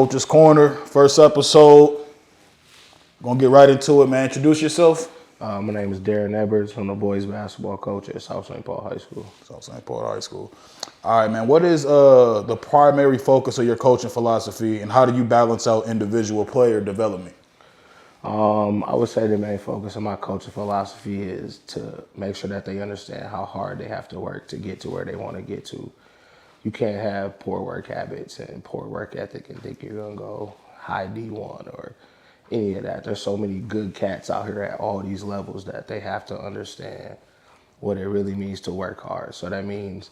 Coach's Corner, first episode. Gonna get right into it, man. Introduce yourself. My name is Darren Edwards. I'm the boys basketball coach at South St. Paul High School. South St. Paul High School. All right, man. What is the primary focus of your coaching philosophy, and how do you balance out individual player development? I would say the main focus of my coaching philosophy is to make sure that they understand how hard they have to work to get to where they want to get to. You can't have poor work habits and poor work ethic and think you're going to go high D1 or any of that. There's so many good cats out here at all these levels that they have to understand what it really means to work hard. So that means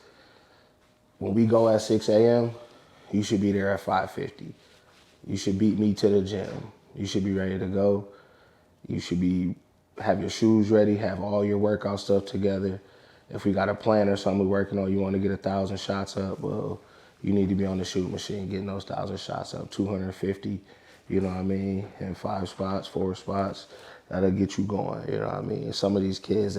when we go at 6 a.m., you should be there at 5:50. You should beat me to the gym. You should be ready to go. You should have your shoes ready, have all your workout stuff together. If we got a plan or something we're working on, you want to get 1,000 shots up, well, you need to be on the shoot machine getting those 1,000 shots up, 250, you know what I mean, in 5 spots, 4 spots. That'll get you going, you know what I mean? Some of these kids,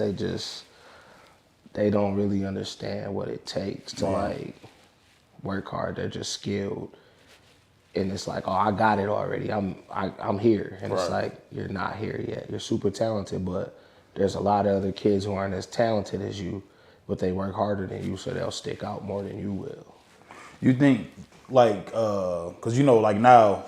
they don't really understand what it takes to, like, work hard. They're just skilled. And it's like, oh, I got it already. I'm here. And It's like, you're not here yet. You're super talented, but there's a lot of other kids who aren't as talented as you, but they work harder than you, so they'll stick out more than you will. You think, like, because, like now,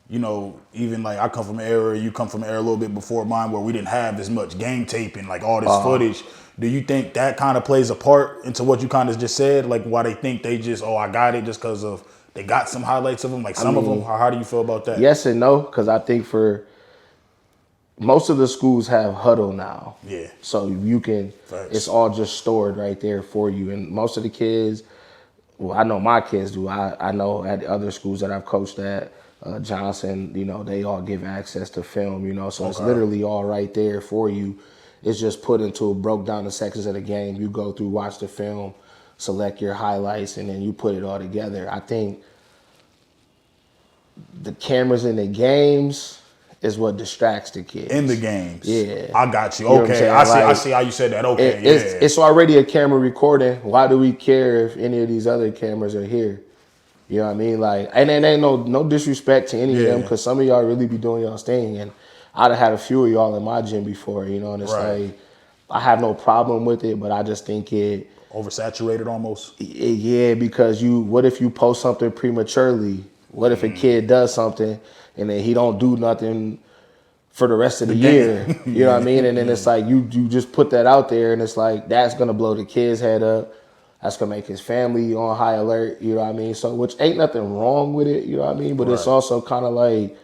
even like I come from an era, you come from an era a little bit before mine where we didn't have as much game tape and like all this footage. Do you think that kind of plays a part into what you kind of just said? Like why they think they just, I got it just because of they got some highlights of them, like some of them? How do you feel about that? Yes and no, because I think for most of the schools have Huddle now. Yeah. So you can, it's all just stored right there for you. And most of the kids, well, I know my kids do. I know at other schools that I've coached at, Johnson, they all give access to film, so it's literally all right there for you. It's just put into broke down the sections of the game. You go through, watch the film, select your highlights, and then you put it all together. I think the cameras in the games is what distracts the kids. In the games. Yeah. I got you. Okay. I see how you said that. Okay. It's already a camera recording. Why do we care if any of these other cameras are here? You know what I mean? Like, and then ain't no disrespect to any of them, because some of y'all really be doing y'all's thing. And I'd have had a few of y'all in my gym before, and it's like, I have no problem with it, but I just think it oversaturated almost. Yeah, because what if you post something prematurely? What if a kid does something and then he don't do nothing for the rest of the year? You know what I mean? And then it's like you just put that out there, and it's like that's gonna blow the kid's head up. That's gonna make his family on high alert. You know what I mean? So which ain't nothing wrong with it. You know what I mean? But it's also kind of like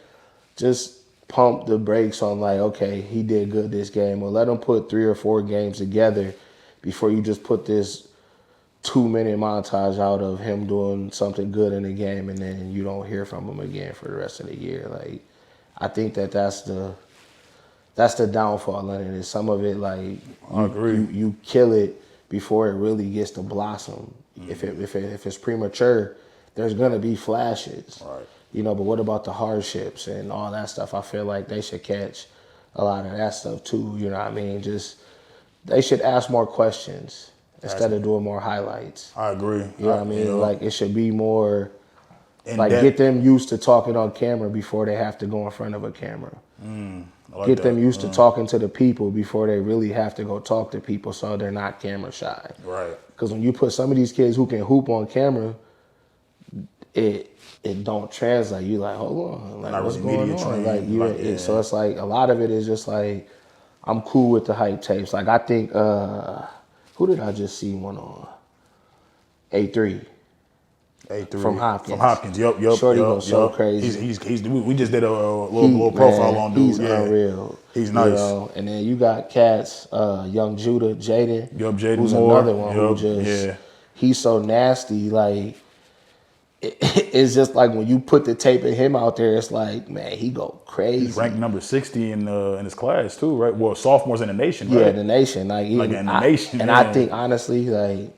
just pump the brakes on like, okay, he did good this game. Well, let him put 3 or 4 games together before you just put this 2-minute montage out of him doing something good in the game, and then you don't hear from him again for the rest of the year. Like, I think that's the downfall in it. Is some of it like I agree. You kill it before it really gets to blossom. If it's premature, there's gonna be flashes. Right. But what about the hardships and all that stuff? I feel like they should catch a lot of that stuff too. You know what I mean? Just they should ask more questions instead of doing more highlights. I agree. You know what I mean? Like it should be more like depth. Get them used to talking on camera before they have to go in front of a camera. Get them used to talking to the people before they really have to go talk to people, so they're not camera shy. Right. Because when you put some of these kids who can hoop on camera, it don't translate. You like, hold on, like what's going on? So it's like a lot of it is just like I'm cool with the hype tapes. Like I think who did I just see one on? A3 from Hopkins. Yep. Shorty goes so crazy. We just did a little profile on dude. He's unreal. He's nice. And then you got cats, young Judah, Jaden. Who's Moore. Another one who just he's so nasty. Like it's just like when you put the tape of him out there, it's like, man, he go crazy. He's ranked number 60 in his class too, right? Well, sophomores in the nation, right? Yeah, the nation. Like in the nation. And I think honestly, like,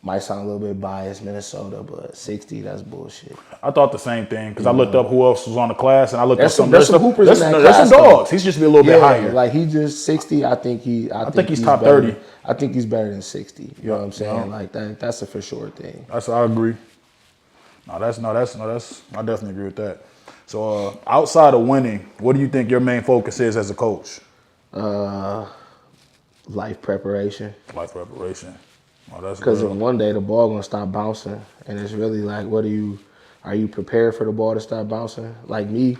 might sound a little bit biased, Minnesota, but 60, that's bullshit. I thought the same thing because I looked up who else was on the class, and I looked up some. There's some hoopers in that class. There's some dogs. He's just be a little bit higher. Like he just 60. I think he's top 30. I think he's better than 60. You know what I'm saying? Like that's a for sure thing. I agree. I definitely agree with that. So outside of winning, what do you think your main focus is as a coach? Life preparation. Life preparation. Oh, that's Because real. one day the ball gonna stop bouncing, and it's really like, are you prepared for the ball to stop bouncing? Like me,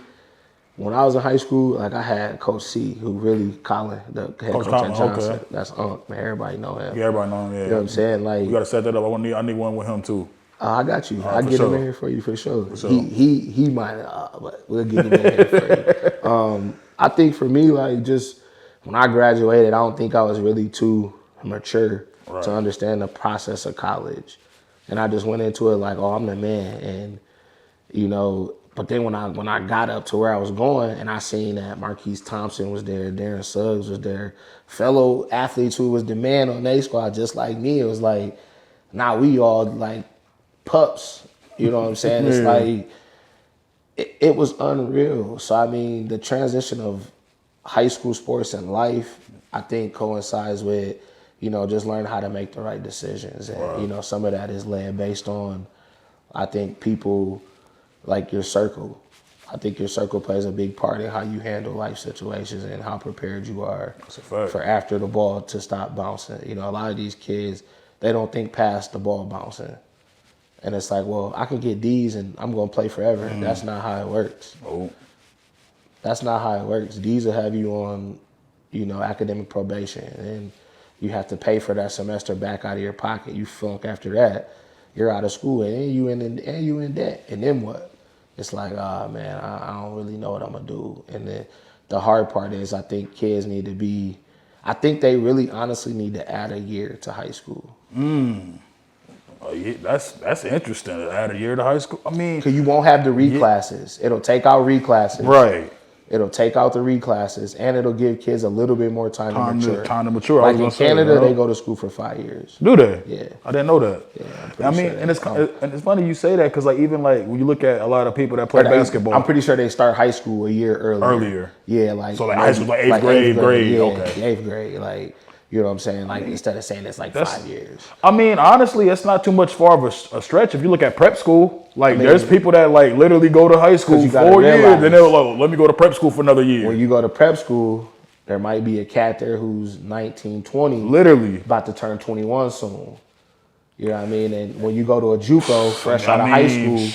when I was in high school, like I had Coach C, who really Colin, the head coach Colin, at Johnson. okay. That's Unc, man. Everybody know him. Yeah, everybody know him. Yeah. You know what I'm saying? Like, we gotta set that up. I need one with him too. I got you. Right, I for get him sure. in here for you for sure. For sure. He might, but we'll get him in here for you. I think for me, like just when I graduated, I don't think I was really too mature to understand the process of college, and I just went into it like, oh, I'm the man, and you know. But then when I got up to where I was going, and I seen that Marquise Thompson was there, Darren Suggs was there, fellow athletes who was the man on their squad just like me, it was like, now we all like pups, you know what I'm saying? It's like, it was unreal. So, I mean, the transition of high school sports and life, I think coincides with, you know, just learning how to make the right decisions. And, you know, some of that is led based on, I think, people like your circle. I think your circle plays a big part in how you handle life situations and how prepared you are for after the ball to stop bouncing. You know, a lot of these kids, they don't think past the ball bouncing. And it's like, well, I can get D's and I'm going to play forever. That's not how it works. Oh. That's not how it works. D's will have you on, you know, academic probation. And you have to pay for that semester back out of your pocket. You flunk after that, you're out of school and you in debt. And then what? It's like, oh, man, I don't really know what I'm going to do. And then the hard part is I think kids need to be, I think they really honestly need to add a year to high school. Oh, yeah, that's interesting. To add a year to high school. I mean, Because you won't have the reclasses. It'll take out reclasses. right. It'll take out the reclasses, and it'll give kids a little bit more time to mature. Time to mature. Like in Canada, they go to school for 5 years. Do they? Yeah. I didn't know that. Yeah, I mean, and it's funny you say that because like even like when you look at a lot of people that play basketball, I'm pretty sure they start high school a year earlier. Yeah, like so like high school, like eighth grade. Yeah, okay, eighth grade. Like, you know what I'm saying? Like instead of saying it's like 5 years. I mean, honestly, it's not too much far of a stretch. If you look at prep school, like there's people that like literally go to high school 4 years, then they're like, let me go to prep school for another year. When you go to prep school, there might be a cat there who's 19, 20. Literally. About to turn 21 soon. You know what I mean? And when you go to a JUCO, fresh out of high school,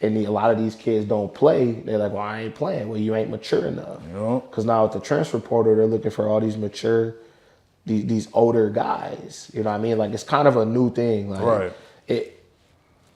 and a lot of these kids don't play, they're like, well, I ain't playing. Well, you ain't mature enough. Because now with the transfer portal, they're looking for all these mature, these older guys. You know what I mean? Like, it's kind of a new thing. Like,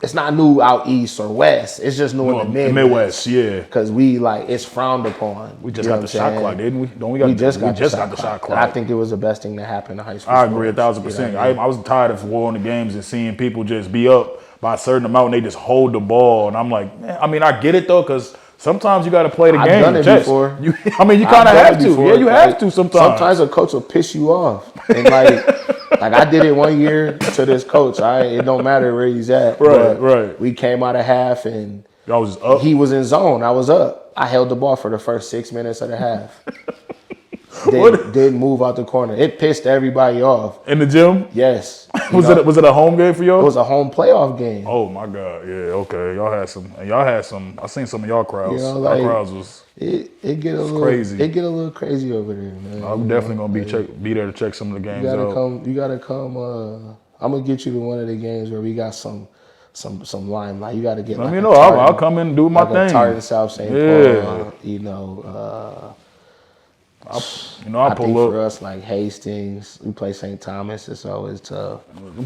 it's not new out east or west. It's just new in the Midwest, yeah. Because we like it's frowned upon. We just got the shot clock, didn't we? We just got the shot clock. I think it was the best thing that happened in high school. I agree 1,000%. I was tired of watching the games and seeing people just be up by a certain amount and they just hold the ball. And I'm like, man, I mean, I get it though, because sometimes you got to play the game. I've done it before. I mean, you kind of have to. Yeah, you have to sometimes. Sometimes a coach will piss you off. And like I did it 1 year to this coach. It don't matter where he's at. Right. We came out of half and I was up. He was in zone. I was up. I held the ball for the first 6 minutes of the half. Didn't move out the corner. It pissed everybody off. In the gym? Yes. Was it a home game for y'all? It was a home playoff game. Oh my God. Yeah, okay. Y'all had some. I seen some of y'all crowds. You know, like, our crowds was it get a little crazy. It get a little crazy over there, man. I'm definitely gonna be there to check some of the games out. You gotta come. I'm gonna get you to one of the games where we got some limelight. You gotta get. Let me know. I'll come in and do my thing. Tartan South St. Paul. You know. I think for us, like Hastings, we play St. Thomas. It's always tough.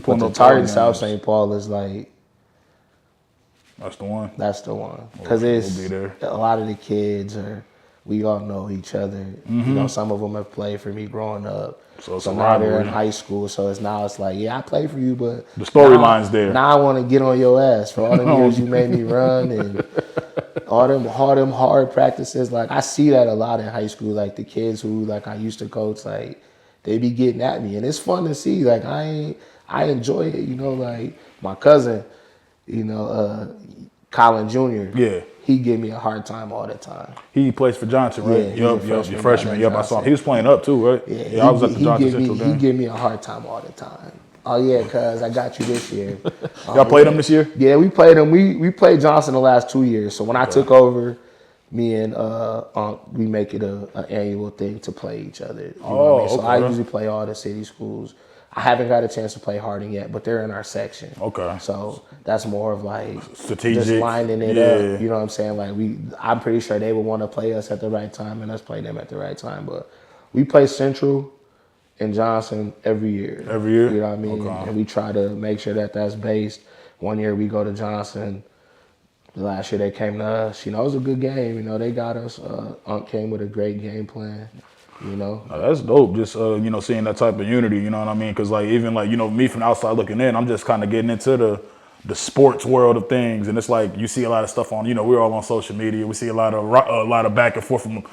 But the Tartan South St. Paul is like. That's the one. That's the one. Because a lot of the kids we all know each other. Mm-hmm. You know, some of them have played for me growing up. So now they're in high school. So it's like, yeah, I play for you, but the storyline's there. Now I want to get on your ass for all the years you made me run and all them hard practices. Like I see that a lot in high school. Like the kids who like I used to coach, like they be getting at me, and it's fun to see. Like I enjoy it. You know, like my cousin, you know, Colin Jr. Yeah. He give me a hard time all the time. He plays for Johnson, right? Yeah, your freshman. Yep, I saw him. He was playing up too, right? Yeah, I was at the Johnson Central game. He give me a hard time all the time. Oh yeah, cuz I got you this year. Y'all played them this year? Yeah, we played them. We played Johnson the last 2 years. So when I took over, me and we make it an annual thing to play each other. You know what I mean? So I usually play all the city schools. I haven't got a chance to play Harding yet, but they're in our section. Okay. So that's more of like strategic, just lining it up. You know what I'm saying? Like I'm pretty sure they would want to play us at the right time and us play them at the right time. But we play Central and Johnson every year. Every year? You know what I mean? Okay. And we try to make sure that that's based. One year we go to Johnson. Last year they came to us. You know, it was a good game. You know, they got us. Unc came with a great game plan. You know, that's dope. Just seeing that type of unity. You know what I mean? Because like even like me from the outside looking in, I'm just kind of getting into the sports world of things, and it's like you see a lot of stuff on. We're all on social media. We see a lot of back and forth from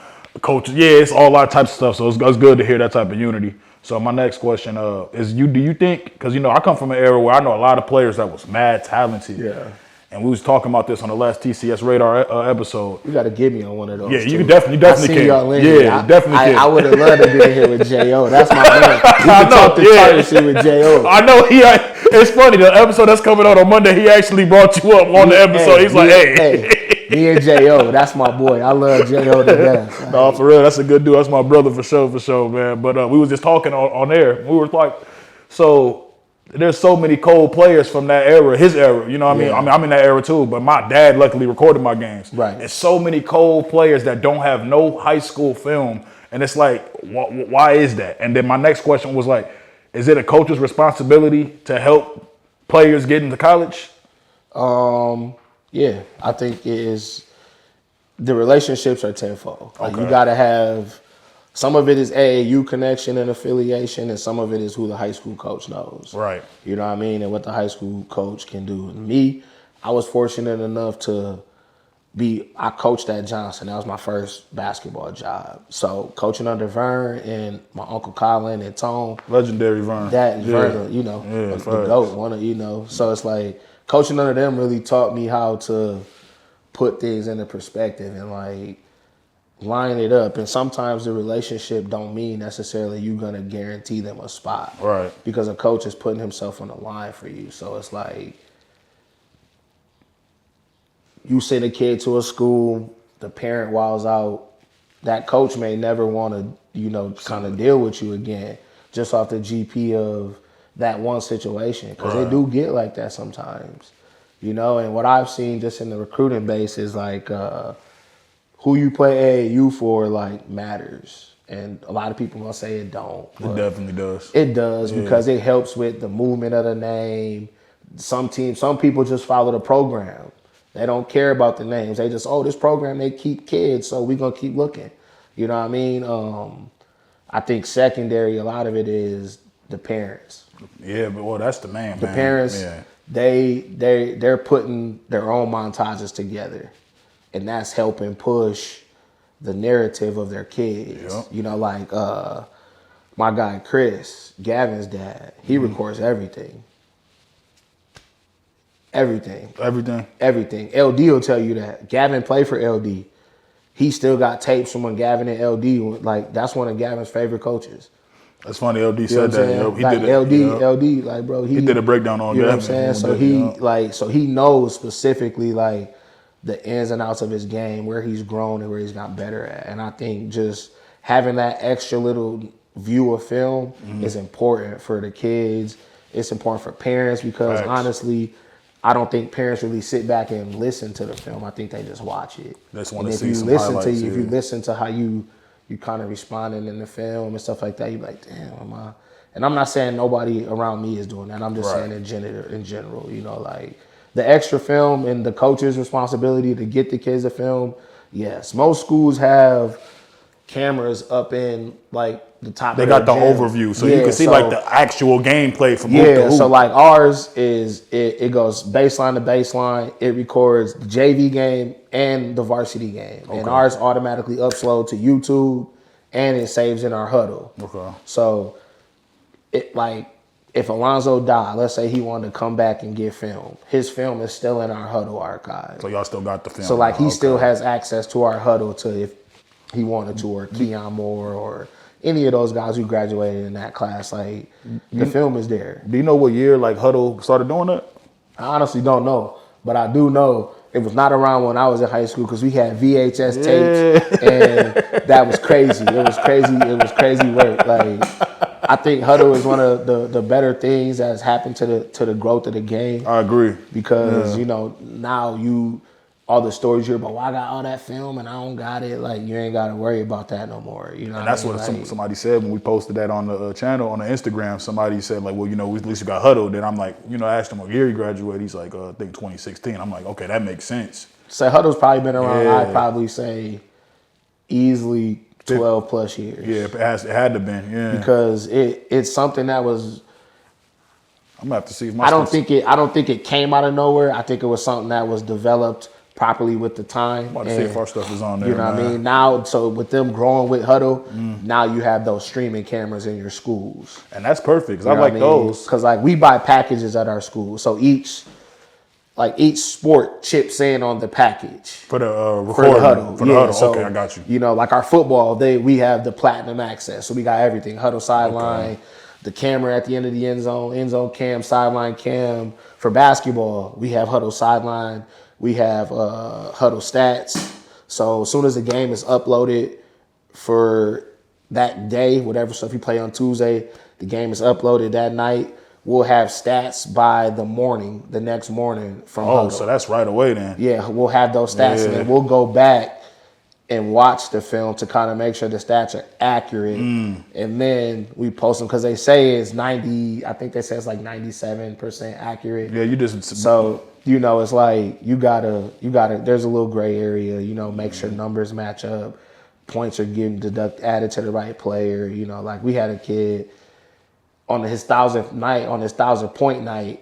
coaches. Yeah, it's all a lot of types of stuff. So it's good to hear that type of unity. So my next question is do you think, because I come from an era where I know a lot of players that was mad talented. Yeah. And we was talking about this on the last TCS Radar episode. You got to get me on one of those. Yeah, you definitely can. Y'all in definitely can. I would have loved to be here with J.O. That's my man. We can talk the Charter shit with J.O. I know it's funny. The episode that's coming out on Monday, he actually brought you up on the episode. He's like, hey. Me and J.O., that's my boy. I love J.O. to death. No, for real, that's a good dude. That's my brother for sure, man. But we was just talking on air. We were like, so there's so many cold players from that era, his era. You know what I mean? I mean, I'm in that era too, but my dad luckily recorded my games. Right. There's so many cold players that don't have no high school film. And it's like, why is that? And then my next question was like, is it a coach's responsibility to help players get into college? Yeah, I think it is. The relationships are tenfold. Like you got to have, some of it is AAU connection and affiliation, and some of it is who the high school coach knows. Right. You know what I mean? And what the high school coach can do. And me, I was fortunate enough I coached at Johnson. That was my first basketball job. So coaching under Vern and my Uncle Colin and Tone. Legendary Vern. Vern, the GOAT, So it's like coaching under them really taught me how to put things into perspective and like line it up. And sometimes the relationship don't mean necessarily you're going to guarantee them a spot. Right. Because a coach is putting himself on the line for you. So it's like you send a kid to a school, the parent walls out, that coach may never want to, kind of deal with you again just off the GP of that one situation. Because they do get like that sometimes. And what I've seen just in the recruiting base is like who you play AAU for like matters. And a lot of people gonna say it don't. It definitely does. It does because it helps with the movement of the name. Some people just follow the program. They don't care about the names. They just, this program, they keep kids, so we're gonna keep looking. You know what I mean? I think secondary, a lot of it is the parents. Yeah, but that's the man. The parents, they're putting their own montages together, and that's helping push the narrative of their kids. Yep. Like my guy Chris, Gavin's dad, he records everything. Everything. LD will tell you that. Gavin played for LD. He still got tapes from when Gavin and LD, like that's one of Gavin's favorite coaches. That's funny. LD said that. He like did it. LD, like bro, he did a breakdown on you Gavin. Know what I'm saying? So he knows specifically like the ins and outs of his game, where he's grown and where he's got better at. And I think just having that extra little view of film is important for the kids. It's important for parents because honestly, I don't think parents really sit back and listen to the film. I think they just watch it. They just want to see some highlights. If you listen to how you kind of responding in the film and stuff like that, you're like, damn, am I? And I'm not saying nobody around me is doing that. I'm just saying in general, like the extra film and the coach's responsibility to get the kids to film. Yes, most schools have cameras up in like the top. They got the overview, so you can see like the actual gameplay from hoop to hoop. So like ours is it goes baseline to baseline. It records the JV game and the varsity game, and ours automatically upload to YouTube, and it saves in our huddle. Okay. So it like if Alonzo died, let's say he wanted to come back and get film, his film is still in our huddle archive. So y'all still got the film. So like he still has access to our huddle to if he wanted to, or Keon Moore, or any of those guys who graduated in that class, like the film is there. Do you know what year like Huddle started doing that? I honestly don't know, but I do know it was not around when I was in high school because we had VHS tapes, and that was crazy. It was crazy. It was crazy work. Like, I think Huddle is one of the better things that has happened to the growth of the game. I agree because now all the stories you're about, well, I got all that film and I don't got it. Like, you ain't got to worry about that no more. You know, and that's what somebody said when we posted that on the channel on the Instagram. Somebody said like, well, at least you got Huddle. Then I'm like, I asked him what year he graduated. He's like, I think 2016. I'm like, okay, that makes sense. So Huddle's probably been around. I'd probably say easily 12 plus years. Yeah, it had to been. Yeah, because it's something that was. I'm gonna have to see if I don't think it came out of nowhere. I think it was something that was developed properly with the time. I'm about to see if our stuff is on there. You know what I mean? Now, so with them growing with Huddle, now you have those streaming cameras in your schools. And that's perfect, because I like those. Because like we buy packages at our school. So each sport chips in on the package. For the recording. For the Huddle. For the Huddle. So, okay, I got you. Like our football, we have the platinum access. So we got everything. Huddle sideline, the camera at the end of the end zone cam, sideline cam. For basketball, we have Huddle sideline. We have Huddle stats. So as soon as the game is uploaded for that day, whatever, so if you play on Tuesday, the game is uploaded that night, we'll have stats by the next morning from Huddle. So that's right away then. Yeah, we'll have those stats and then we'll go back and watch the film to kind of make sure the stats are accurate. And then we post them because they say it's 90, I think they say it's like 97% accurate. Yeah, you just... So... it's like you gotta. There's a little gray area. Make sure numbers match up, points are getting added to the right player. Like we had a kid on his 1,000 point night.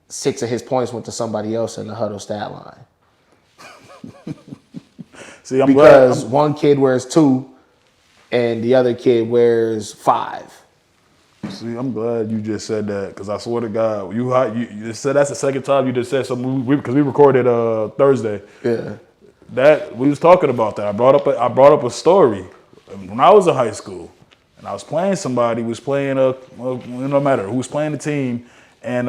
6 of his points went to somebody else in the Huddle stat line. See, because one kid wears 2, and the other kid wears 5. See, I'm glad you just said that, because I swear to God, you said that's the second time you just said something, because we recorded Thursday. Yeah. That we was talking about that. I brought up a story when I was in high school, and I was playing somebody who was playing no matter who was playing the team. And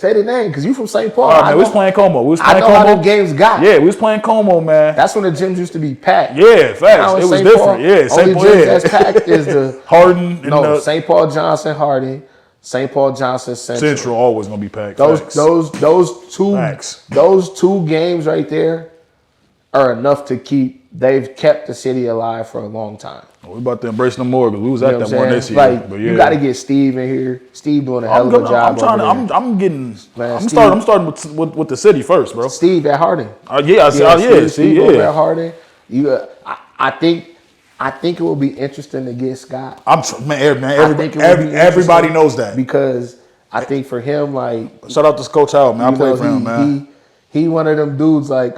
say the name, because you from St. Paul. Man, we was playing Como. I know how the games got. Yeah, we was playing Como, man. That's when the gyms used to be packed. Yeah, facts. It was different. Yeah, St. Paul. Only gyms that's packed is the Hardin. St. Paul Johnson Harding, St. Paul Johnson Central. Central always gonna be packed. Those two games right there are enough to keep. They've kept the city alive for a long time. We about to embrace them more because we was at that one this year. Like, you got to get Steve in here. Steve doing a hell of a job. I'm starting with the city first, bro. Steve at Harding. Steve at Harding. I think it will be interesting to get Scott. Everybody knows that, because I think for him, like, shout out to Coach Howell, man. I played for him, man. He one of them dudes like.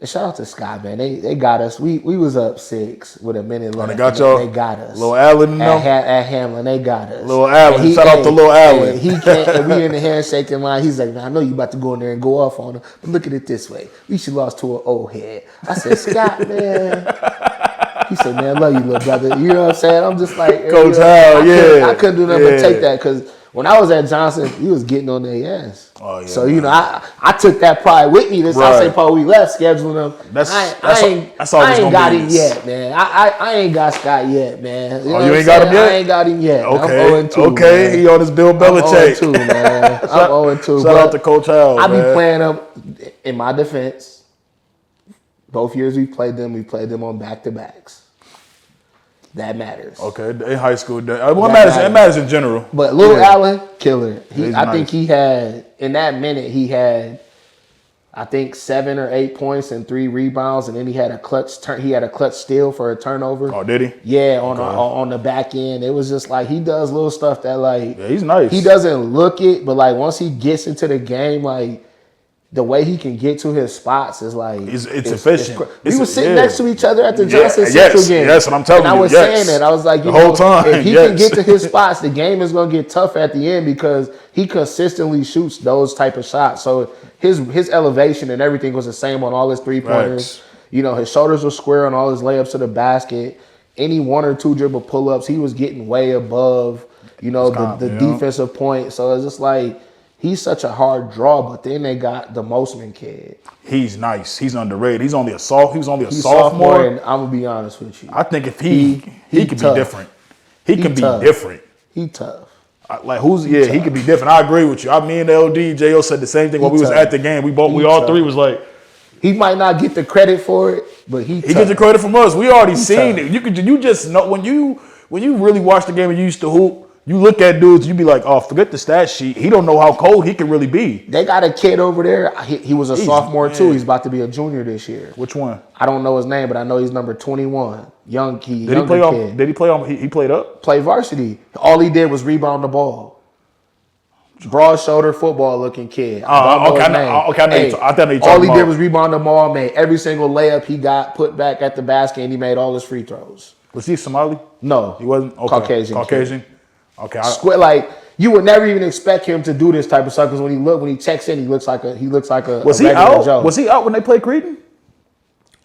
Shout out to Scott, man. They got us. We was up 6 with a minute left. They got y'all. They got us. Lil Allen, at Hamlin, they got us. Lil Allen. Shout out to Lil Allen. He can't. And we in the handshaking line. He's like, man, I know you about to go in there and go off on him, but look at it this way. We should lost to an old head. I said, Scott, man. He said, man, I love you, little brother. You know what I'm saying? I'm just like, Coach Howell, I couldn't do nothing but take that, because when I was at Johnson, he was getting on their ass. Oh, yeah, so, I took that pride with me. This South St. Paul we left, scheduling them. I ain't got him yet, man. I ain't got Scott yet, man. You ain't got him yet? I ain't got him yet. Okay. I'm 0-2, okay, man. He on his Bill Belichick. I'm 0-2, man. I'm 0-2. Shout out to Coach Howell, I be playing them, in my defense, both years we played them on back-to-backs. That matters. Okay, in high school. It matters in general. But Lil Allen, killer. I think he had, in that minute, he had, I think 7 or 8 points and 3 rebounds, and then he had a clutch steal for a turnover. Oh, did he? Yeah, on the back end. It was just like, he does little stuff that, like, yeah, he's nice. He doesn't look it, but like once he gets into the game, like, the way he can get to his spots is like it's efficient. We were sitting next to each other at the Johnson Central game. Yes, and I'm telling you. And I was saying that. I was like, the whole time. If he can get to his spots, the game is going to get tough at the end, because he consistently shoots those type of shots. So his elevation and everything was the same on all his 3-pointers. His shoulders were square on all his layups to the basket. any 1 or 2 dribble pull-ups, he was getting way above, the defensive point. So it's just like, he's such a hard draw. But then they got the Mosman kid. He's nice. He's underrated. He was only a sophomore. And I'm gonna be honest with you. I think if he could be different. He can be different. He tough. He could be different. I agree with you. Me and LD, J.O. said the same thing while we was at the game. We all three was like, he might not get the credit for it, but he gets the credit from us. We already seen it. You just know when you really watch the game and you used to hoop, you look at dudes, you be like, oh, forget the stat sheet. He don't know how cold he can really be. They got a kid over there. He was a sophomore too. He's about to be a junior this year. Which one? I don't know his name, but I know he's number 21. Young kid. Did he play on? Did he play on? He played up. Played varsity. All he did was rebound the ball. Broad shoulder football looking kid. All he did was rebound the ball, made every single layup he got, put back at the basket, and he made all his free throws. Was he Somali? No, he wasn't. Okay. Caucasian. Kid. Okay. Like you would never even expect him to do this type of stuff because when he checks in, he looks like a. Was he out? Joe. Was he out when they played Creighton?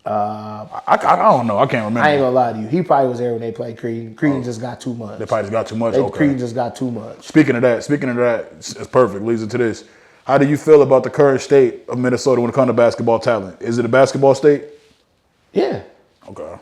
I don't know. I can't remember. I ain't gonna lie to you. He probably was there when they played Creighton. Creighton just got too much. They probably just got too much. Creighton just got too much. Speaking of that, it's perfect. Leads into this. How do you feel about the current state of Minnesota when it comes to basketball talent? Is it a basketball state? Yeah. Okay.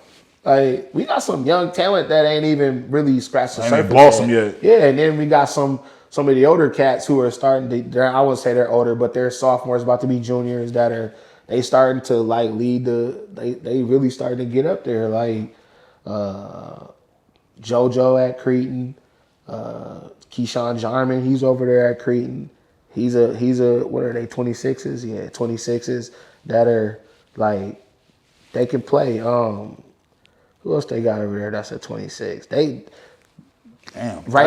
Like we got some young talent that ain't even really scratched the surface. Ain't blossomed yet. Yeah, and then we got some of the older cats who are starting to. I wouldn't say they're older, but they're sophomores, about to be juniors that are. They starting to like lead they really starting to get up there. Like JoJo at Creighton, Keyshawn Jarman, he's over there at Creighton. He's a what are they, 26s? Yeah, 26s that are like they can play. Who else they got over there that's at 26? Right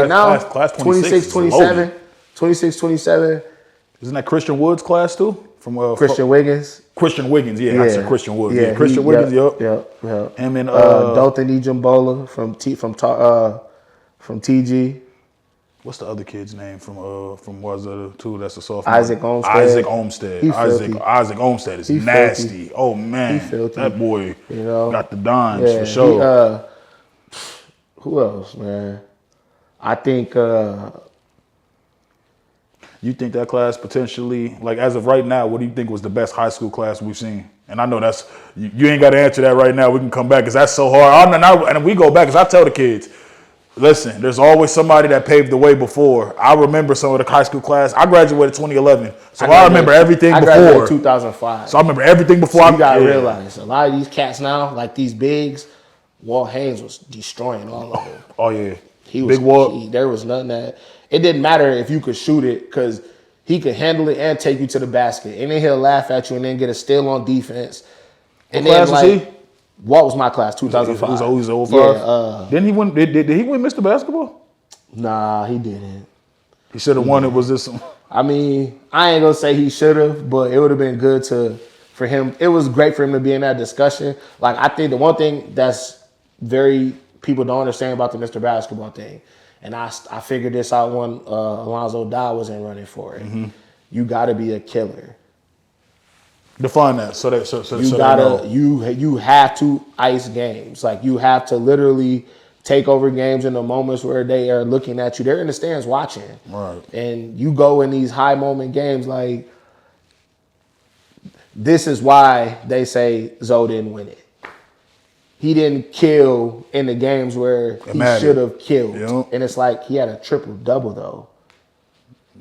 now, class 26, 27. 26, 27. Isn't that Christian Woods' class too? From Christian Wiggins. Christian Wiggins, yeah. I said Christian Woods. Yeah, Christian Wiggins, Yep. Him and Dothan Ijambola from TG. What's the other kid's name from Wazoo too? That's a sophomore. Isaac Olmsted. Isaac Olmsted is nasty. Filthy. Oh man, that boy got the dimes for sure. Who else, man? I think. You think that class potentially, like as of right now, what do you think was the best high school class we've seen? And I know that's you ain't got to answer that right now. We can come back because that's so hard. And we go back because I tell the kids. Listen, there's always somebody that paved the way before. I remember some of the high school class. I graduated 2011, so I remember everything before. I graduated 2005. So I remember everything before. So you gotta realize a lot of these cats now, like these bigs, Walt Haynes was destroying all of them. Oh yeah, Big Walt. There was nothing that it didn't matter if you could shoot it because he could handle it and take you to the basket, and then he'll laugh at you and then get a steal on defense. And what class was he? What was my class? 2005. He was 05? Yeah. Didn't he win? Did he win Mr. Basketball? Nah, he didn't. He should have won it. Was this? I mean, I ain't gonna say he should have, but it would have been good for him. It was great for him to be in that discussion. Like I think the one thing that's people don't understand about the Mr. Basketball thing, and I figured this out when Alonzo Dow wasn't running for it. Mm-hmm. You got to be a killer. Define that. You have to ice games. Like you have to literally take over games in the moments where they are looking at you. They're in the stands watching. Right. And you go in these high moment games like this is why they say Zoe didn't win it. He didn't kill in the games where he should have killed. Yep. And it's like he had a triple-double though.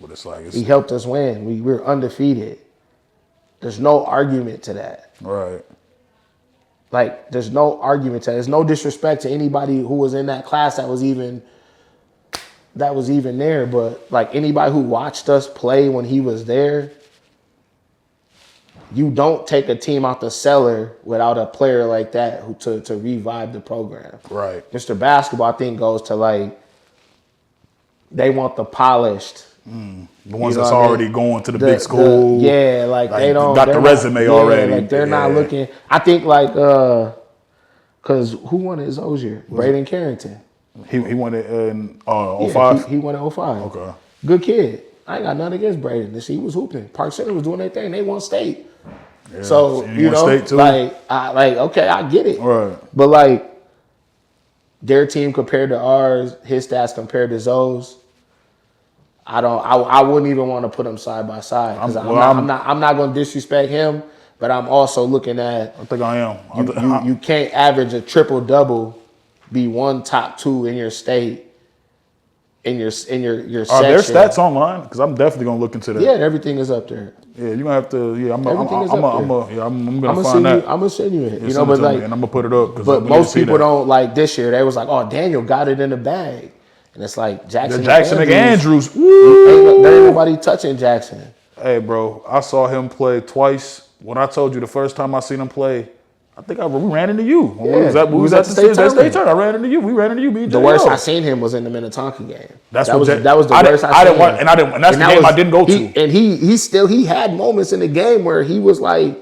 But it's like he helped us win. We were undefeated. There's no argument to that. Right. Like, there's no argument to that. There's no disrespect to anybody who was in that class that was even there. But, like, anybody who watched us play when he was there, you don't take a team out the cellar without a player like that to revive the program. Right. Mr. Basketball, I think, goes to, like, they want the polished. The ones that's already going to the big school. Like they don't got the resume already. Like they're not looking. I think like because who won it Ozier? Braden Carrington. He won it in 05? He won it 05. Okay. Good kid. I ain't got nothing against Braden. He was hooping. Park Center was doing their thing. They won state. Yeah. So you know, state too? Okay, I get it. Right. But like their team compared to ours, his stats compared to Zoe's, I wouldn't even want to put them side by side because I'm not going to disrespect him, but I'm also looking at. I think I am. You can't average a triple double, be one top 2 in your state. In your section. Are there stats online? Because I'm definitely gonna look into that. Yeah, everything is up there. Yeah, you're gonna have to. Yeah, I'm gonna send you it. But like, and I'm gonna put it up. But most people don't like this year. They was like, "Oh, Daniel got it in the bag," and it's like Jackson Andrews. There ain't nobody touching Jackson. Hey, bro, I saw him play twice. When I told you the first time I seen him play, I think we ran into you. We was at the state tournament. I ran into you. We ran into you. The worst I seen him was in the Minnetonka game. That was the worst I seen him. And that's the game I didn't go to. And he had moments in the game where he was like,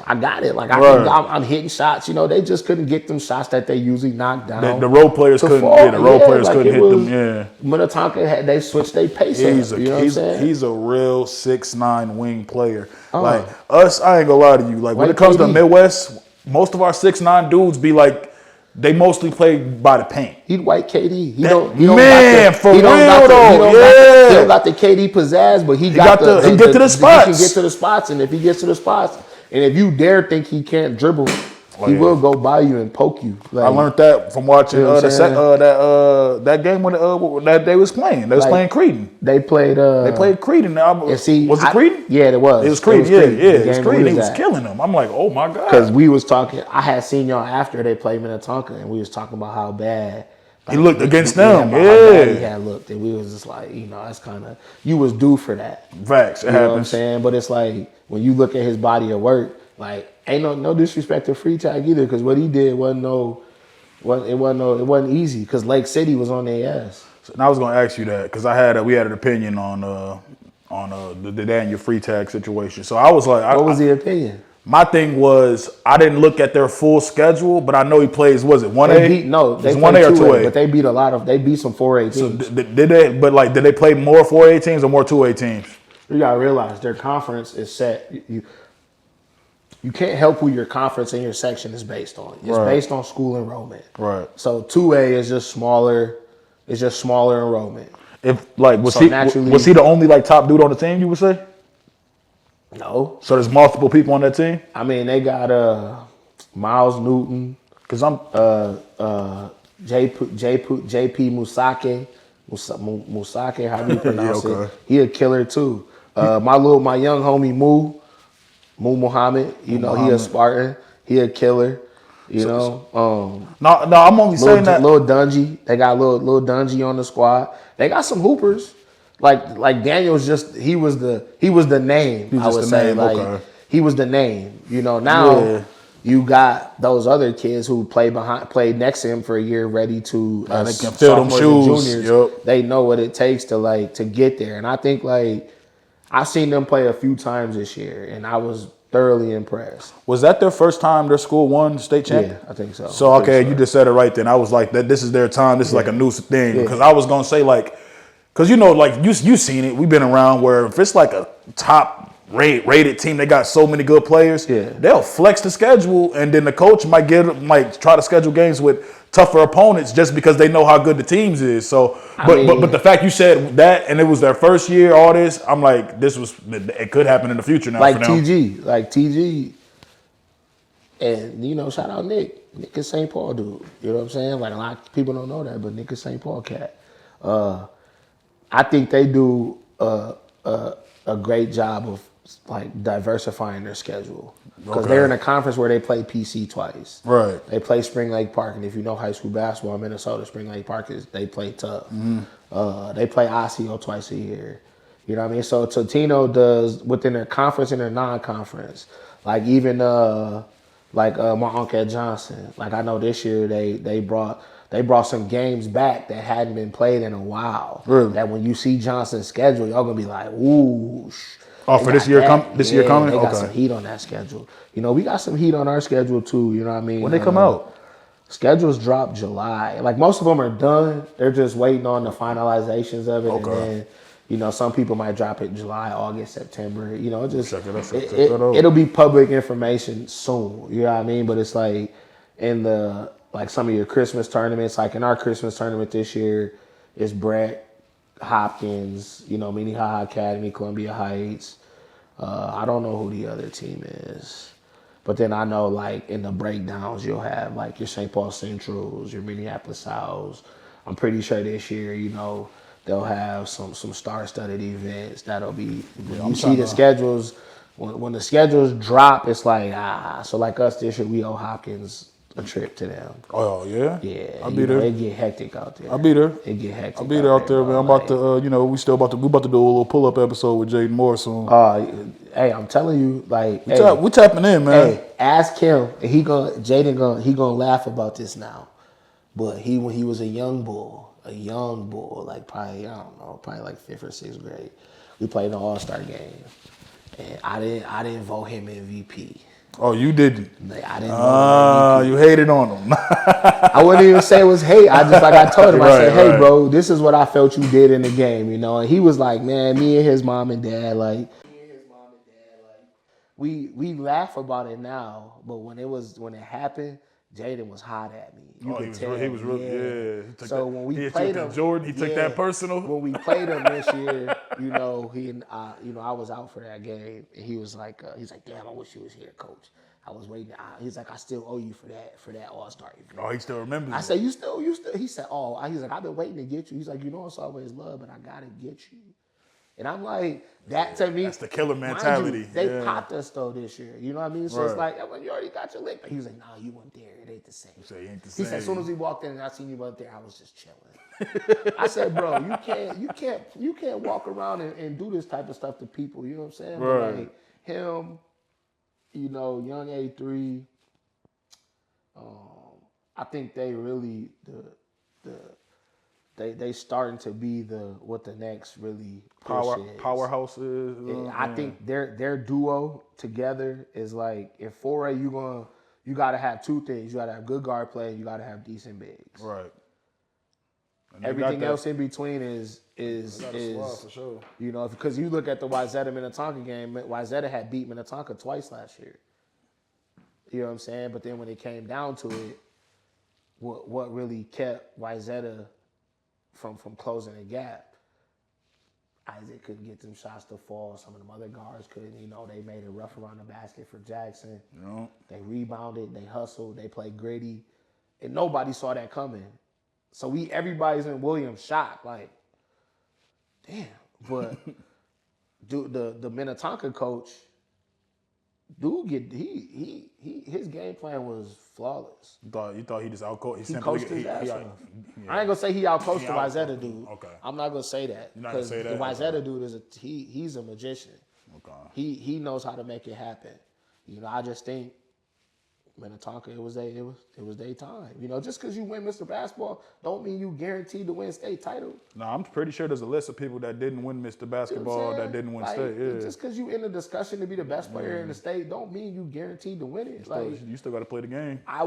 I got it. Like I'm hitting shots. They just couldn't get them shots that they usually knock down. The role players couldn't. Yeah, the role players couldn't hit them. Yeah. Minnetonka they switched their pace up. You know what I'm saying? He's a real 6'9" wing player. Like us, I ain't gonna lie to you. Like when it comes to Midwest, most of our 6'9" dudes be like, they mostly play by the paint. He'd white KD. He don't got the KD pizzazz, but he get to the spots. He can get to the spots, and if he gets to the spots, and if you dare think he can't dribble, he will go by you and poke you. Like, I learned that from watching that game when that they was playing. They was playing Creedon. They played Creedon. Was it Creedon? Yeah, it was. It was Creedon. It was Creedon. He was killing them. I'm like, oh my god. Because we was talking. I had seen y'all after they played Minnetonka, and we was talking about how bad he looked against them. How bad he had looked, and we was just like, that's kind of, you was due for that. Facts. You know what I'm saying? But it's like when you look at his body of work, like. Ain't no disrespect to Free Tag either, because what he did wasn't easy, because Lake City was on their ass. So, and I was gonna ask you that because we had an opinion on the Daniel Free Tag situation. So I was like, what was the opinion? My thing was I didn't look at their full schedule, but I know he plays. Was it 1A? They beat 1A or 2A, but they beat some 4A teams. So did they? But like, did they play more 4A teams or more 2A teams? You gotta realize their conference is set. You can't help who your conference and your section is based on. It's based on school enrollment. Right. So 2A is just smaller. It's just smaller enrollment. If like was he the only like top dude on the team? You would say? No. So there's multiple people on that team. I mean, they got Miles Newton. Cause I'm JP Musake. How do you pronounce it? He a killer too. My young homie Mu Muhammad, he a Spartan, he a killer, No, I'm only saying that. Lil Dungy, they got Lil Dungy on the squad. They got some hoopers, like Daniel's he was the name. I would say he was the name. Now you got those other kids who played next to him for a year, ready to they can fill them shoes. Juniors. Yep. They know what it takes to get there, and I think I've seen them play a few times this year, and I was thoroughly impressed. Was that their first time their school won state champion? Yeah, I think so. So, you just said it right then. I was like, this is their time. This is like a new thing. Because I was going to say, because, you seen it. We've been around where if it's like a top rated team, they got so many good players, they'll flex the schedule, and then the coach might try to schedule games with tougher opponents just because they know how good the teams is. So, but the fact you said that and it was their first year, all this, I'm like, it could happen in the future now. Like TG, and shout out Nick is St. Paul dude. You know what I'm saying? Like a lot of people don't know that, but Nick is St. Paul cat. I think they do a great job of diversifying their schedule. Because they're in a conference where they play PC twice. Right. They play Spring Lake Park, and if you know high school basketball in Minnesota, Spring Lake Park they play tough. Mm-hmm. They play Osseo twice a year. You know what I mean? So Totino does within their conference and their non-conference. Even my uncle at Johnson. I know this year they brought some games back that hadn't been played in a while. Really? That when you see Johnson's schedule, y'all gonna be like, ooh. Oh, for this year coming? This year coming? They got some heat on that schedule. We got some heat on our schedule too, you know what I mean? When they come out? Schedules drop July. Most of them are done. They're just waiting on the finalizations of it. Okay. And then, some people might drop it July, August, September. It'll it'll be public information soon. You know what I mean? But it's in the like some of your Christmas tournaments. Like in our Christmas tournament this year, it's Brett Hopkins, Minnehaha Academy, Columbia Heights. I don't know who the other team is. But then I know, like, in the breakdowns, you'll have, like, your St. Paul Centrals, your Minneapolis Souths. I'm pretty sure this year, they'll have some star-studded events that'll be, when you see the schedules, when the schedules drop, it's like, So, like us this year, we owe Hopkins a trip to them. Oh, yeah? Yeah. I'll be there. It get hectic out there. I'll be there. It get hectic I'll be there out there, man. I'm about to, we about to do a little pull-up episode with Jaden Moore soon. Hey, I'm telling you, like, we tapping in, man. Hey, ask him. And Jaden gonna laugh about this now. But when he was a young bull, like probably, I don't know, probably like 5th or 6th grade, we played an all-star game. And I didn't vote him MVP. Oh, you didn't? I didn't vote him MVP. You hated on him. I wouldn't even say it was hate. I told him, I said, hey, bro, this is what I felt you did in the game, And he was like, man, me and his mom and dad, like, we laugh about it now, but when it happened, Jaden was hot at me. You could tell. He was really, yeah. So when we played him, Jordan, he took that personal. When we played him this year, I was out for that game, and he was like, damn, I wish you was here, coach. I was waiting. He's like, I still owe you for that All-Star event. Oh, he still remembers. I said, you still. He said, he's like, I've been waiting to get you. He's like, it's always love, but I gotta get you. And I'm like, that to me, that's the killer mentality. They popped us though this year. You know what I mean? So it's like, you already got your lick. He was like, nah, you weren't there. It ain't the same. He ain't the same. He said, as soon as he walked in and I seen you up there, I was just chilling. I said, bro, you can't walk around and do this type of stuff to people. You know what I'm saying? Right. But like him, young A3. I think they really They starting to be what the next really push is. Powerhouse is. I think their duo together is like, in 4A you gotta have two things. You gotta have good guard play. You gotta have decent bigs. Right. Everything else in between is for sure. Because you look at the Wayzata Minnetonka game. Wayzata had beat Minnetonka twice last year. You know what I'm saying? But then when it came down to it, what really kept Wayzata from closing the gap, Isaac couldn't get them shots to fall. Some of them other guards couldn't. They made it rough around the basket for Jackson. Yep. They rebounded. They hustled. They played gritty. And nobody saw that coming. So everybody's in Williams shock. Like, damn. But the Minnetonka coach, his game plan was flawless. You thought he just outcoached? He coached his ass off. I ain't gonna say he outcoached the Wayzata dude. Okay. I'm not gonna say that. You're not gonna say that? The Wayzata dude he's a magician. Okay. He knows how to make it happen. I just think Minnetonka, it was their time. Just because you win Mr. Basketball don't mean you guaranteed to win state title. No, I'm pretty sure there's a list of people that didn't win Mr. Basketball that didn't win state. Yeah. Just because you in the discussion to be the best player in the state don't mean you guaranteed to win it. You still got to play the game. I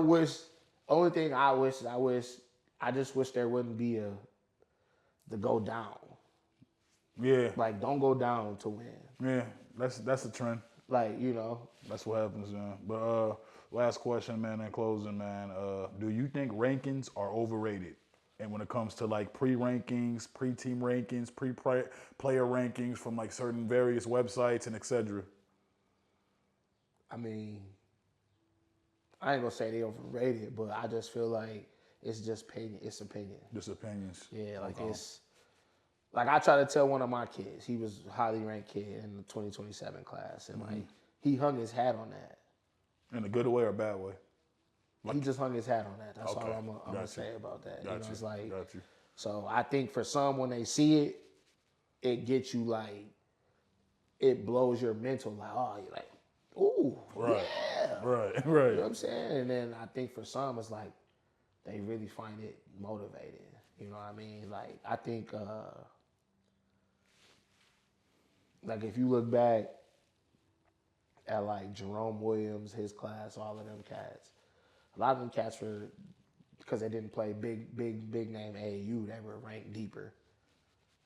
just wish there wouldn't be the go down. Yeah. Like, don't go down to win. Yeah, that's a trend. Like, That's what happens, man. But last question, man, in closing, man. Do you think rankings are overrated? And when it comes to like pre-rankings, pre-team rankings, pre-player rankings from like certain various websites and etc. I mean, I ain't gonna say they overrated, but I just feel like it's just opinion. It's opinion. Just opinions. Yeah, like it's like I try to tell one of my kids. He was a highly ranked kid in the 2027 class, and like he hung his hat on that. In a good way or a bad way? He just hung his hat on that. That's Okay. all I'm gonna say about that. It's like, Got you. So I think for some, when they see it, it gets you like, it blows your mental. Like, oh, you're like, ooh, Right. yeah, Right. You know what I'm saying? And then I think for some, it's like they really find it motivating. You know what I mean? Like, I think, like if you look back at like Jerome Williams, his class, all of them cats. A lot of them cats were, because they didn't play big name AAU, they were ranked deeper.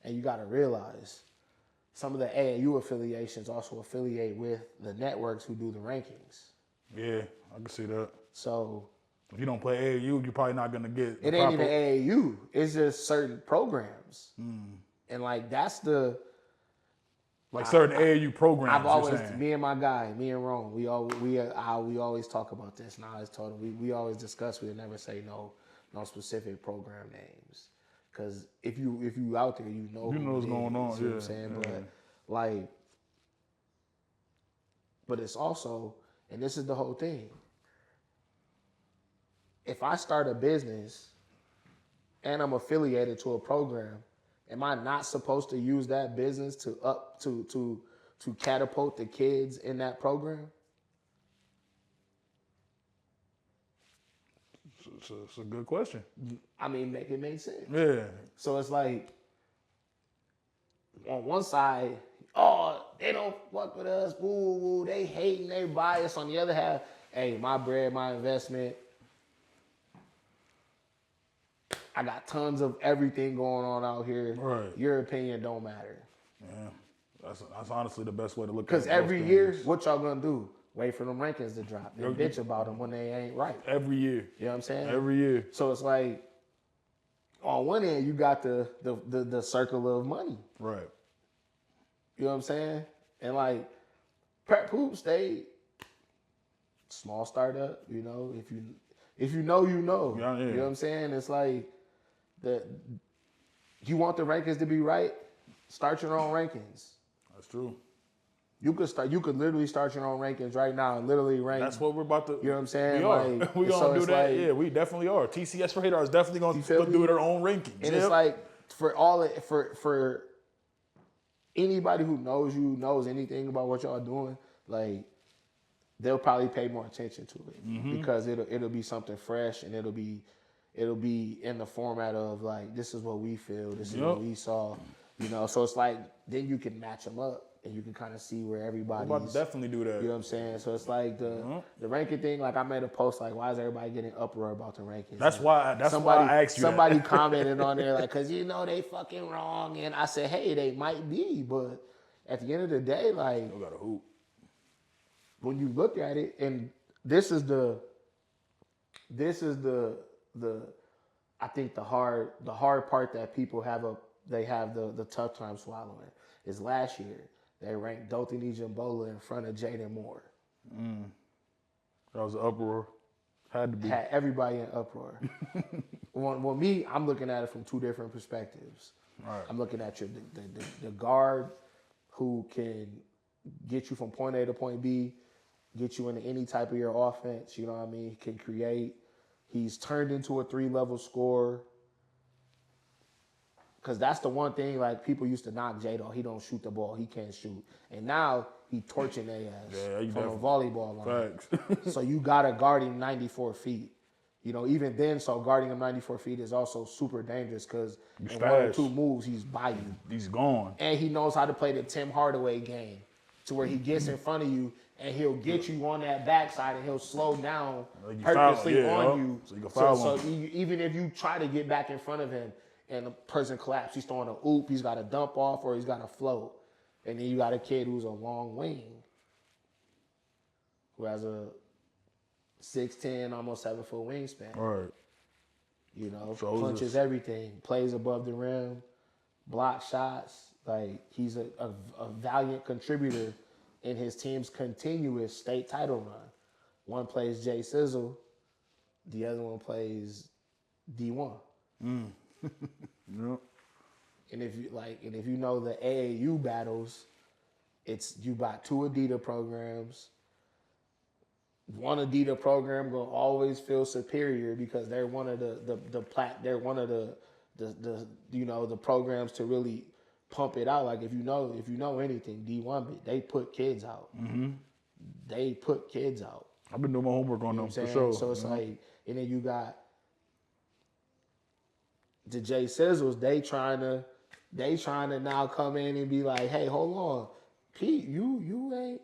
And you got to realize, some of the AAU affiliations also affiliate with the networks who do the rankings. Yeah, I can see that. So If you don't play AAU, you're probably not gonna get the It ain't proper. even AAU. It's just certain programs, and like that's the. Like certain AAU programs, I've always, you're saying. me and my guy, me and Rome, we always talk about this. And I always told him we always discuss. We would never say no specific program names, because if you out there, you know what's going on. You know what I'm saying? But like, but it's also, and this is the whole thing. If I start a business and I'm affiliated to a program, am I not supposed to use that business to catapult the kids in that program? It's a good question. I mean, make it make sense. Yeah. So it's like, on one side, oh, they don't fuck with us, woo, woo, they hating, they bias. On the other half, hey, my bread, my investment. I got tons of everything going on out here. Right. Your opinion don't matter. Yeah. That's honestly the best way to look at it. Because every year, what y'all gonna do? Wait for them rankings to drop and bitch about them when they ain't right. Every year. You know what I'm saying? Every year. So it's like, on one end, you got the circle of money. Right. You know what I'm saying? And like, Prep Hoops, they small startup. You know, if you know, you know. Yeah. You know what I'm saying? It's like you want the rankings to be right. Start your own rankings. That's true. You could literally start your own rankings right now and literally rank. That's what we're about to. You know what I'm saying? We are. Like, we gonna do that. like, Yeah, we definitely are. TCS Radar is definitely gonna do their own rankings. And it's like for anybody who knows you, knows anything about what y'all doing, like they'll probably pay more attention to it because it'll be something fresh and it'll be in the format of like, this is what we feel, this is what we saw, you know. So it's like then you can match them up and you can kind of see where everybody's. I'm about to definitely do that. You know what I'm saying? So it's like the ranking thing. Like I made a post like, why is everybody getting uproar about the rankings? That's why I asked you. Somebody commented on there like, cause you know they fucking wrong, and I said, hey, they might be, but at the end of the day, like, I got a hoop. When you look at it, and this is the I think the hard part that people have the tough time swallowing is last year they ranked Dothan Ejimbola in front of Jaden Moore. That was an uproar. Had everybody in uproar. Well, me, I'm looking at it from two different perspectives. Right. I'm looking at the guard who can get you from point A to point B, get you into any type of your offense. You know what I mean? He can create. He's turned into a 3-level scorer. Because that's the one thing, like, people used to knock Jado. He don't shoot the ball. He can't shoot. And now he torching their ass from a volleyball line. Facts. So you got to guard him 94 feet. You know, even then, so guarding him 94 feet is also super dangerous because in 1 or 2 moves, he's by you. He's gone. And he knows how to play the Tim Hardaway game to where he gets in front of you and he'll get you on that backside and he'll slow down purposely on you. So you can foul him. Even if you try to get back in front of him, and the person collapses, he's throwing a oop, he's got a dump off, or he's got a float. And then you got a kid who's a long wing, who has a 6'10", almost 7-foot wingspan. Right. You know, punches everything, plays above the rim, blocks shots. Like, he's a valiant contributor in his team's continuous state title run. One plays Jay Sizzle, the other one plays D1. Yep. And if you know the AAU battles, it's you got 2 Adidas programs. One Adidas program will always feel superior because they're one of they're one of the programs to really pump it out. Like if you know anything, D1, they put kids out. Mm-hmm. They put kids out. I've been doing my homework on them for sure. So it's like, and then you got the Jay Sizzles, they trying to now come in and be like, hey, hold on, Pete, you ain't,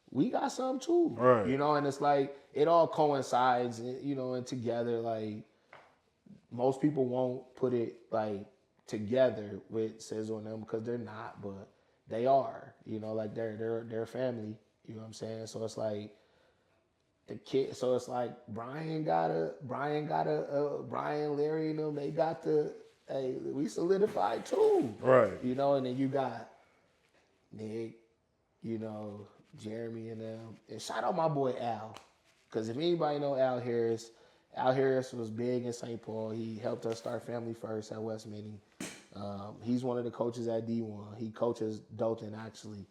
we got some too. Right. You know, and it's like, it all coincides, you know, and together, like, most people won't put it, like, together with Sizzle and them because they're not, but they are, you know, like, they're family, you know what I'm saying? So it's like, the kid. So it's like Brian, Larry, and them. They got the. Hey, we solidified too. Right. You know, and then you got Nick, you know, Jeremy and them. And shout out my boy Al. Because if anybody know Al Harris was big in St. Paul. He helped us start Family First at West Mini. He's one of the coaches at D1. He coaches Dolton actually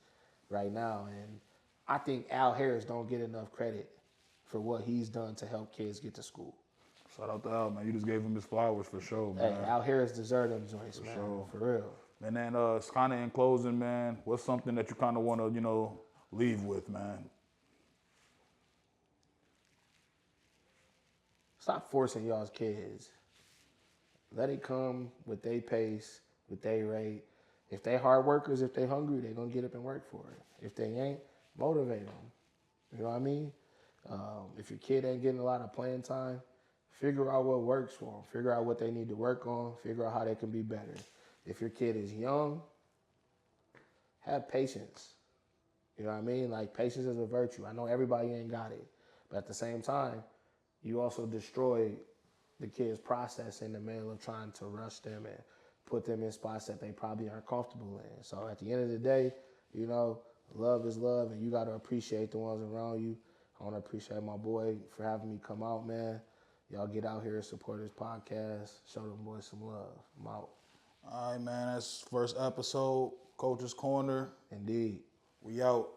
right now. And I think Al Harris don't get enough credit for what he's done to help kids get to school. Shout out to Al, man. You just gave him his flowers for sure, Hey, man. Al Harris deserved them joints, man. sure. For real. And then it's kind of in closing, man. What's something that you kind of want to, leave with, man? Stop forcing y'all's kids. Let it come with their pace, with their rate. If they hard workers, if they hungry, they gonna get up and work for it. If they ain't, motivate them. You know what I mean? If your kid ain't getting a lot of playing time, figure out what works for them. Figure out what they need to work on. Figure out how they can be better. If your kid is young, have patience. You know what I mean? Like, patience is a virtue. I know everybody ain't got it. But at the same time, you also destroy the kid's process in the middle of trying to rush them and put them in spots that they probably aren't comfortable in. So at the end of the day, love is love, and you got to appreciate the ones around you. I want to appreciate my boy for having me come out, man. Y'all get out here and support his podcast. Show them boys some love. I'm out. All right, man. That's first episode, Coach's Corner. Indeed. We out.